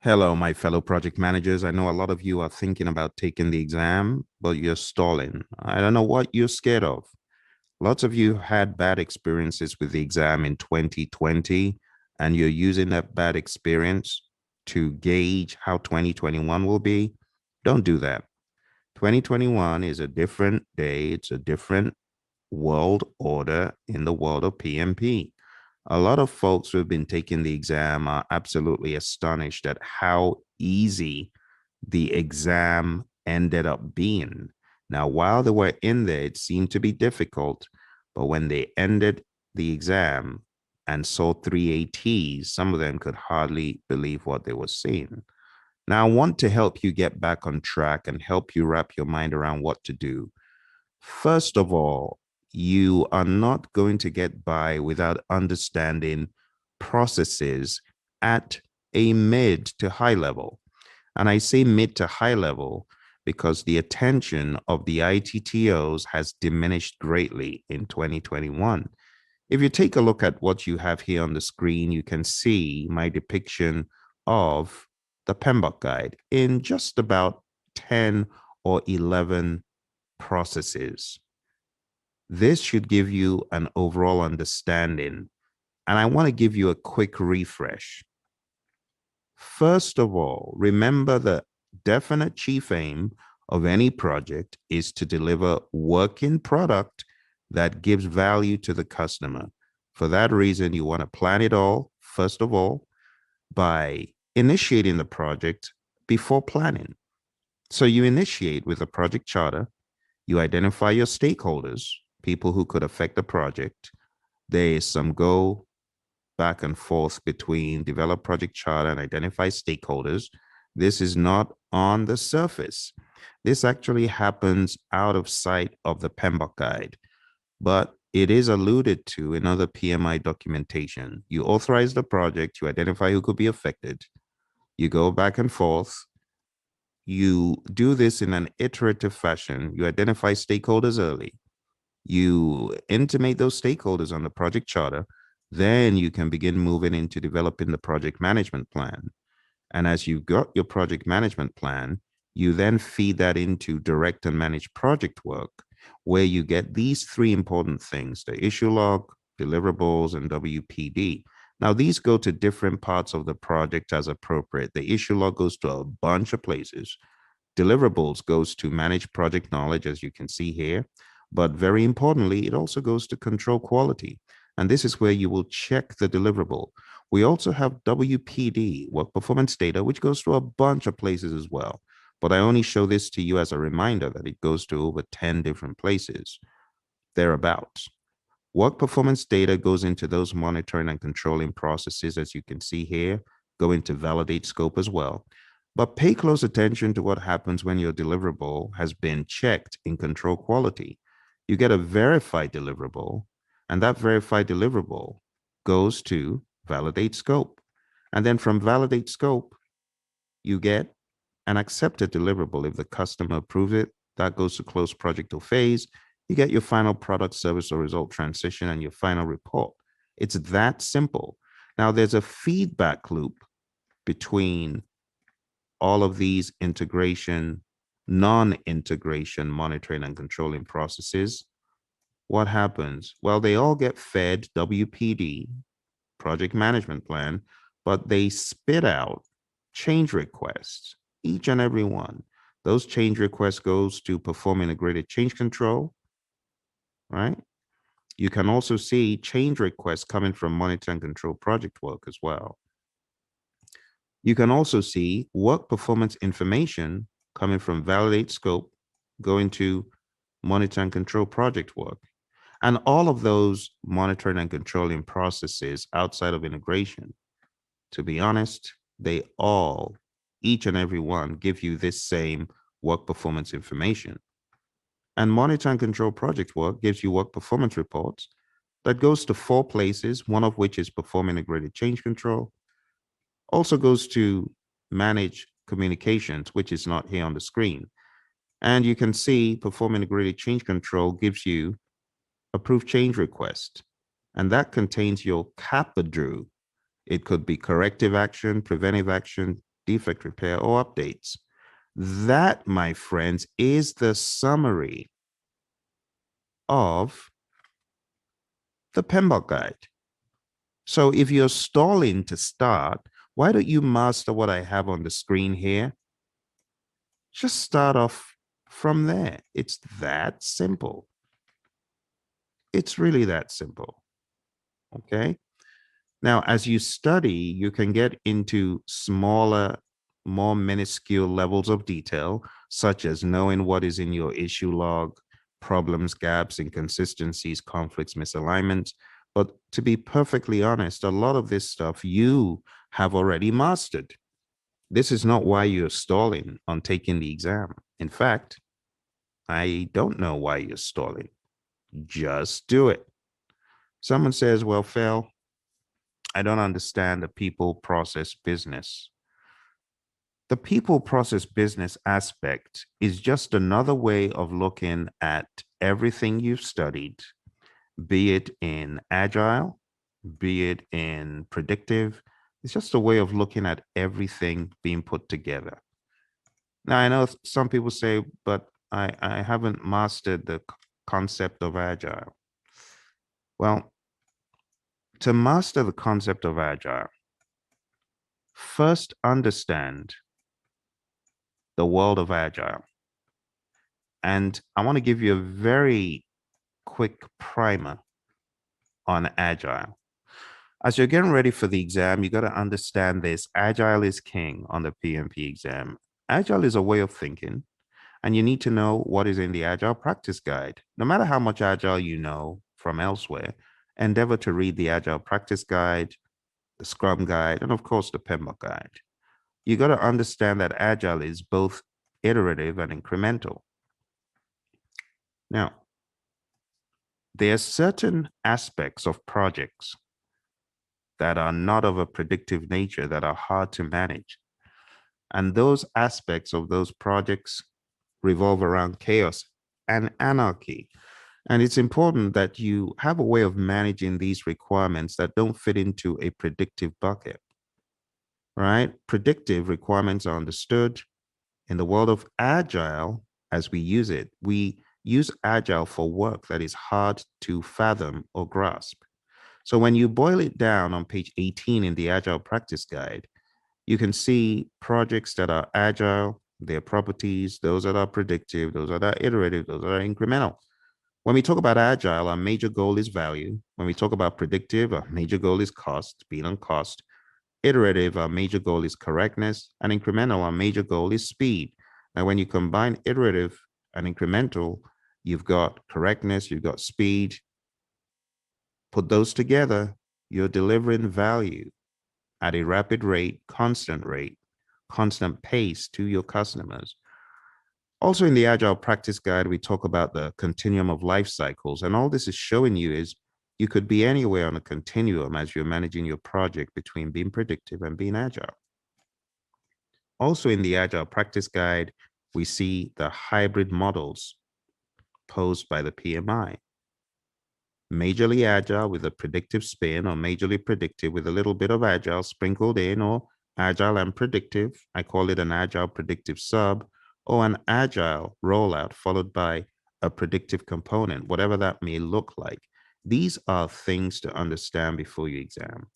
Hello, my fellow project managers. I know a lot of you are thinking about taking the exam, but you're stalling. I don't know what you're scared of. Lots of you had bad experiences with the exam in 2020, and you're using that bad experience to gauge how 2021 will be. Don't do that. 2021 is a different day, it's a different world order in the world of PMP. A lot of folks who have been taking the exam are absolutely astonished at how easy the exam ended up being. Now, while they were in there, it seemed to be difficult, but when they ended the exam and saw 3 ATs, some of them could hardly believe what they were seeing. Now, I want to help you get back on track and help you wrap your mind around what to do. First of all, you are not going to get by without understanding processes at a mid to high level. And I say mid to high level because the attention of the ITTOs has diminished greatly in 2021. If you take a look at what you have here on the screen, you can see my depiction of the PMBOK guide in just about 10 or 11 processes. This should give you an overall understanding. And I want to give you a quick refresh. First of all, remember the definite chief aim of any project is to deliver working product that gives value to the customer. For that reason, you want to plan it all, first of all, by initiating the project before planning. So you initiate with a project charter, you identify your stakeholders, people who could affect the project. There is some go back and forth between develop project charter and identify stakeholders. This is not on the surface. This actually happens out of sight of the PMBOK guide, but it is alluded to in other PMI documentation. You authorize the project, you identify who could be affected, you go back and forth, you do this in an iterative fashion, you identify stakeholders early, you intimate those stakeholders on the project charter, then you can begin moving into developing the project management plan. And as you've got your project management plan, you then feed that into direct and manage project work, where you get these three important things: the issue log, deliverables, and WPD. Now, these go to different parts of the project as appropriate. The issue log goes to a bunch of places. Deliverables goes to manage project knowledge, as you can see here. But very importantly, it also goes to control quality. And this is where you will check the deliverable. We also have WPD, work performance data, which goes to a bunch of places as well. But I only show this to you as a reminder that it goes to over 10 different places, thereabouts. Work performance data goes into those monitoring and controlling processes, as you can see here, go into validate scope as well. But pay close attention to what happens when your deliverable has been checked in control quality. You get a verified deliverable, and that verified deliverable goes to validate scope. And then from validate scope, you get an accepted deliverable. If the customer approves it, that goes to close project or phase. You get your final product, service, or result transition and your final report. It's that simple. Now, there's a feedback loop between all of these integration, non-integration monitoring and controlling processes. What happens? Well, they all get fed WPD, project management plan, but they spit out change requests, each and every one. Those change requests goes to perform integrated change control, right? You can also see change requests coming from monitor and control project work as well. You can also see work performance information coming from validate scope, going to monitor and control project work. And all of those monitoring and controlling processes outside of integration, to be honest, they all, each and every one, give you this same work performance information. And monitor and control project work gives you work performance reports that goes to 4 places, one of which is perform integrated change control. Also goes to manage communications, which is not here on the screen. And you can see perform integrated change control gives you approved change request. And that contains your CAPADRU. It could be corrective action, preventive action, defect repair, or updates. That, my friends, is the summary of the PMBOK guide. So if you're stalling to start, why don't you master what I have on the screen here? Just start off from there. It's that simple. It's really that simple. Okay. Now, as you study, you can get into smaller, more minuscule levels of detail, such as knowing what is in your issue log, problems, gaps, inconsistencies, conflicts, misalignments. But to be perfectly honest, a lot of this stuff you have already mastered. This is not why you're stalling on taking the exam. In fact, I don't know why you're stalling. Just do it. Someone says, well, Phil, I don't understand the people, process, business. The people, process, business aspect is just another way of looking at everything you've studied, be it in Agile, be it in predictive. It's just a way of looking at everything being put together. Now, I know some people say, but I haven't mastered the concept of Agile. Well, to master the concept of Agile, first understand the world of Agile. And I want to give you a very quick primer on Agile. As you're getting ready for the exam, you got to understand this. Agile is king on the PMP exam. Agile is a way of thinking, and you need to know what is in the Agile practice guide. No matter how much Agile you know from elsewhere, endeavor to read the Agile practice guide, the SCRUM guide, and of course the PMP guide. You got to understand that Agile is both iterative and incremental. Now, there are certain aspects of projects that are not of a predictive nature that are hard to manage. And those aspects of those projects revolve around chaos and anarchy. And it's important that you have a way of managing these requirements that don't fit into a predictive bucket, right? Predictive requirements are understood. In the world of Agile, as we use it, we use Agile for work that is hard to fathom or grasp. So when you boil it down on page 18 in the Agile Practice Guide, you can see projects that are Agile, their properties, those that are predictive, those that are iterative, those that are incremental. When we talk about Agile, our major goal is value. When we talk about predictive, our major goal is cost, being on cost. Iterative, our major goal is correctness, and incremental, our major goal is speed. Now, when you combine iterative and incremental, you've got correctness, you've got speed. Put those together, you're delivering value at a rapid rate, constant pace to your customers. Also in the Agile Practice Guide, we talk about the continuum of life cycles. And all this is showing you is you could be anywhere on a continuum as you're managing your project between being predictive and being agile. Also in the Agile Practice Guide, we see the hybrid models posed by the PMI. Majorly agile with a predictive spin, or majorly predictive with a little bit of agile sprinkled in, or agile and predictive. I call it an agile predictive sub, or an agile rollout followed by a predictive component, whatever that may look like. These are things to understand before you exam.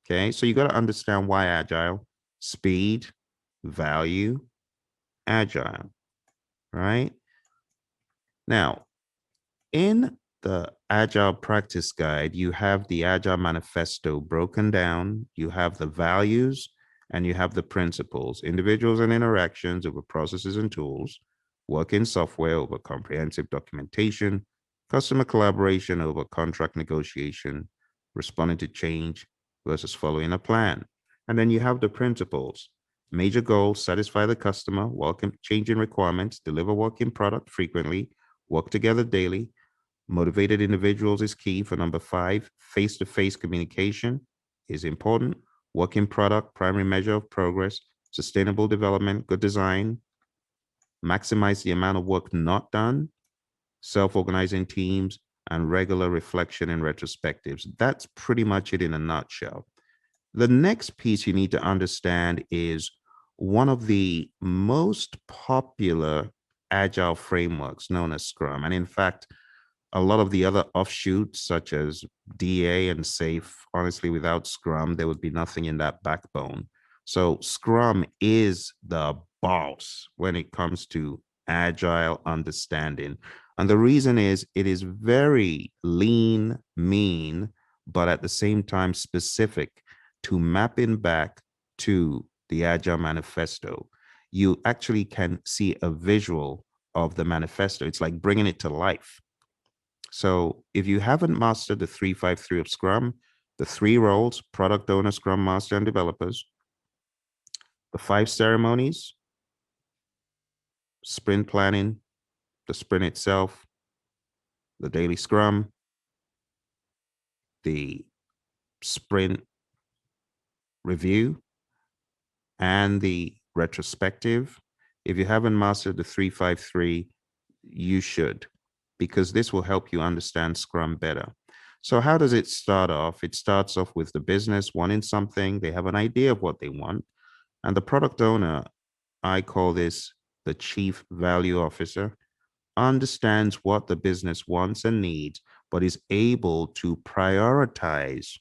Okay, so you got to understand why agile, speed, value, agile, right? Now, in the Agile Practice Guide, you have the Agile Manifesto broken down. You have the values and you have the principles, individuals and interactions over processes and tools, work in software over comprehensive documentation, customer collaboration over contract negotiation, responding to change versus following a plan. And then you have the principles. Major goals: satisfy the customer, welcome changing requirements, deliver working product frequently, work together daily. Motivated individuals is key for number 5. Face-to-face communication is important. Working product, primary measure of progress. Sustainable development, good design. Maximize the amount of work not done. Self-organizing teams, and regular reflection and retrospectives. That's pretty much it in a nutshell. The next piece you need to understand is one of the most popular agile frameworks known as Scrum. And in fact, a lot of the other offshoots, such as DA and SAFe, honestly, without Scrum, there would be nothing in that backbone. So Scrum is the boss when it comes to agile understanding. And the reason is it is very lean, mean, but at the same time specific to mapping back to the Agile Manifesto. You actually can see a visual of the manifesto. It's like bringing it to life. So if you haven't mastered the 353 of Scrum, the three roles, product owner, Scrum master, and developers, the 5 ceremonies, sprint planning, the sprint itself, the daily Scrum, the sprint review, and the retrospective. If you haven't mastered the 353, you should, because this will help you understand Scrum better. So how does it start off? It starts off with the business wanting something. They have an idea of what they want. And the product owner, I call this the chief value officer, understands what the business wants and needs, but is able to prioritize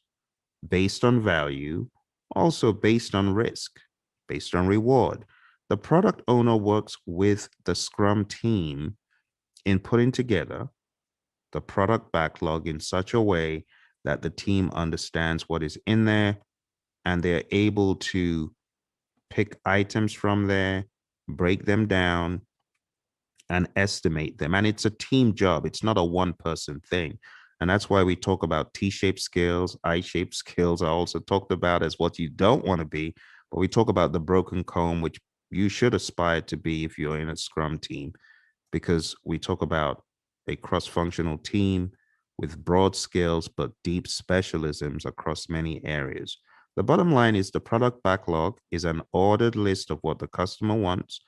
based on value, also based on risk, based on reward. The product owner works with the Scrum team in putting together the product backlog in such a way that the team understands what is in there and they're able to pick items from there, break them down, and estimate them. And it's a team job. It's not a one-person thing. And that's why we talk about T-shaped skills, I-shaped skills are also talked about as what you don't want to be. But we talk about the broken comb, which you should aspire to be if you're in a Scrum team, because we talk about a cross-functional team with broad skills but deep specialisms across many areas. The bottom line is the product backlog is an ordered list of what the customer wants.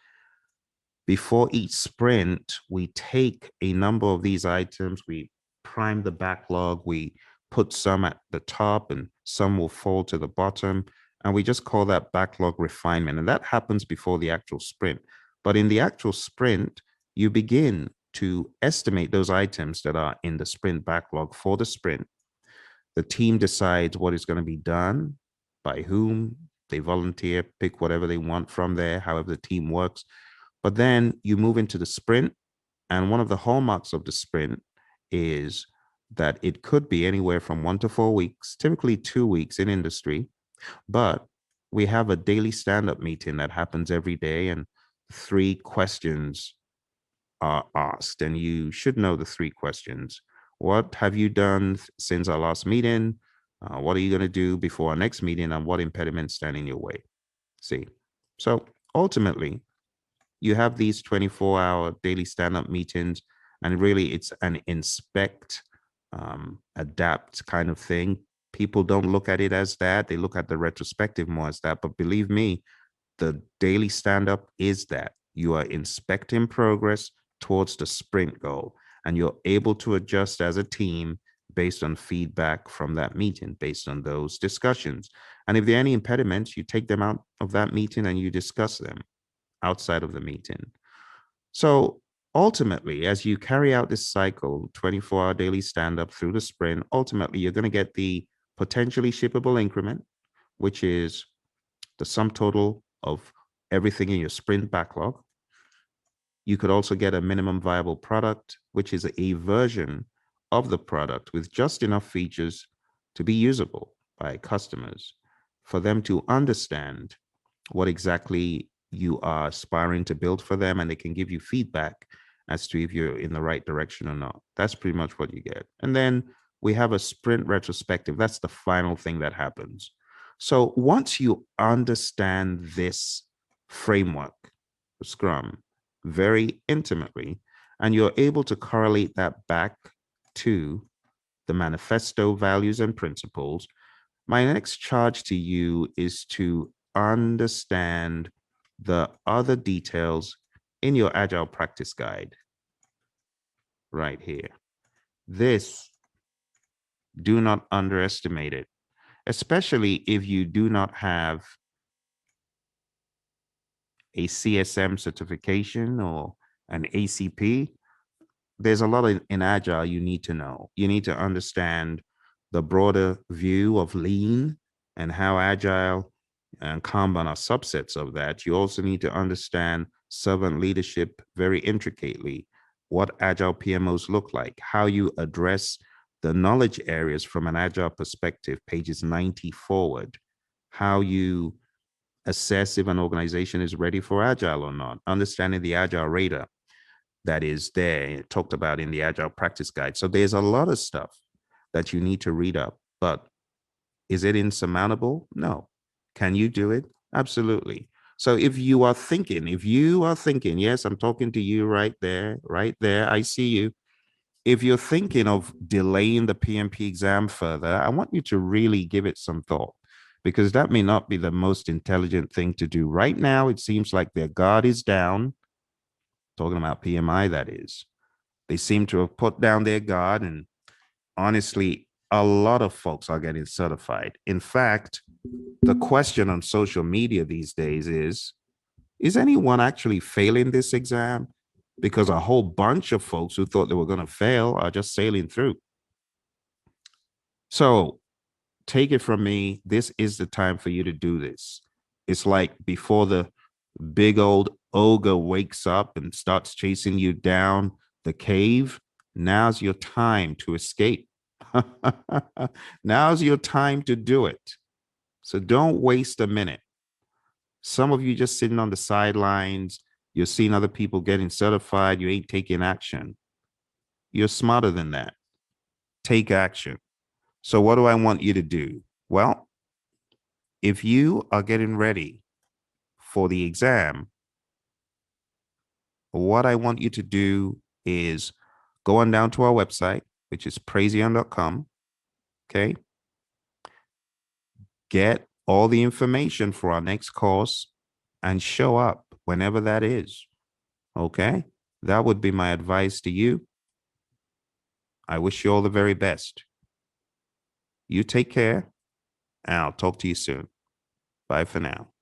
Before each sprint, we take a number of these items, we prime the backlog, we put some at the top and some will fall to the bottom. And we just call that backlog refinement. And that happens before the actual sprint. But in the actual sprint, you begin to estimate those items that are in the sprint backlog for the sprint. The team decides what is going to be done, by whom, they volunteer, pick whatever they want from there, however the team works. But then you move into the sprint, and one of the hallmarks of the sprint is that it could be anywhere from 1 to 4 weeks, typically 2 weeks in industry, but we have a daily stand-up meeting that happens every day, and 3 questions are asked, and you should know the 3 questions. What have you done since our last meeting? What are you going to do before our next meeting? And what impediments stand in your way? See, so ultimately, you have these 24-hour daily stand-up meetings, and really it's an inspect, adapt kind of thing. People don't look at it as that. They look at the retrospective more as that. But believe me, the daily stand-up is that. You are inspecting progress towards the sprint goal, and you're able to adjust as a team based on feedback from that meeting, based on those discussions. And if there are any impediments, you take them out of that meeting and you discuss them outside of the meeting. So ultimately, as you carry out this cycle, 24-hour daily stand-up through the sprint, ultimately, you're going to get the potentially shippable increment, which is the sum total of everything in your sprint backlog. You could also get a minimum viable product, which is a version of the product with just enough features to be usable by customers for them to understand what exactly you are aspiring to build for them, and they can give you feedback as to if you're in the right direction or not. That's pretty much what you get. And then we have a sprint retrospective. That's the final thing that happens. So once you understand this framework, Scrum, very intimately, and you're able to correlate that back to the manifesto values and principles, my next charge to you is to understand the other details in your Agile practice guide right here. This, do not underestimate it, especially if you do not have a CSM certification or an ACP. There's a lot in Agile you need to know. You need to understand the broader view of lean and how Agile and Kanban are subsets of that. You also need to understand servant leadership very intricately, what Agile PMOs look like, how you address the knowledge areas from an Agile perspective, pages 90 forward, how you assess if an organization is ready for Agile or not, understanding the Agile radar that is there, talked about in the Agile Practice Guide. So there's a lot of stuff that you need to read up, but is it insurmountable? No. Can you do it? Absolutely. So if you are thinking, yes, I'm talking to you right there, I see you. If you're thinking of delaying the PMP exam further, I want you to really give it some thought, because that may not be the most intelligent thing to do. Right now, it seems like their guard is down, talking about PMI, that is. They seem to have put down their guard, and honestly, a lot of folks are getting certified. In fact, the question on social media these days is anyone actually failing this exam? Because a whole bunch of folks who thought they were going to fail are just sailing through. So take it from me, this is the time for you to do this. It's like before the big old ogre wakes up and starts chasing you down the cave. Now's your time to escape. Now's your time to do it. So don't waste a minute. Some of you just sitting on the sidelines, you're seeing other people getting certified, you ain't taking action. You're smarter than that. Take action. So what do I want you to do? Well, if you are getting ready for the exam, what I want you to do is go on down to our website, which is praizion.com. Okay. Get all the information for our next course and show up whenever that is. Okay. That would be my advice to you. I wish you all the very best. You take care, and I'll talk to you soon. Bye for now.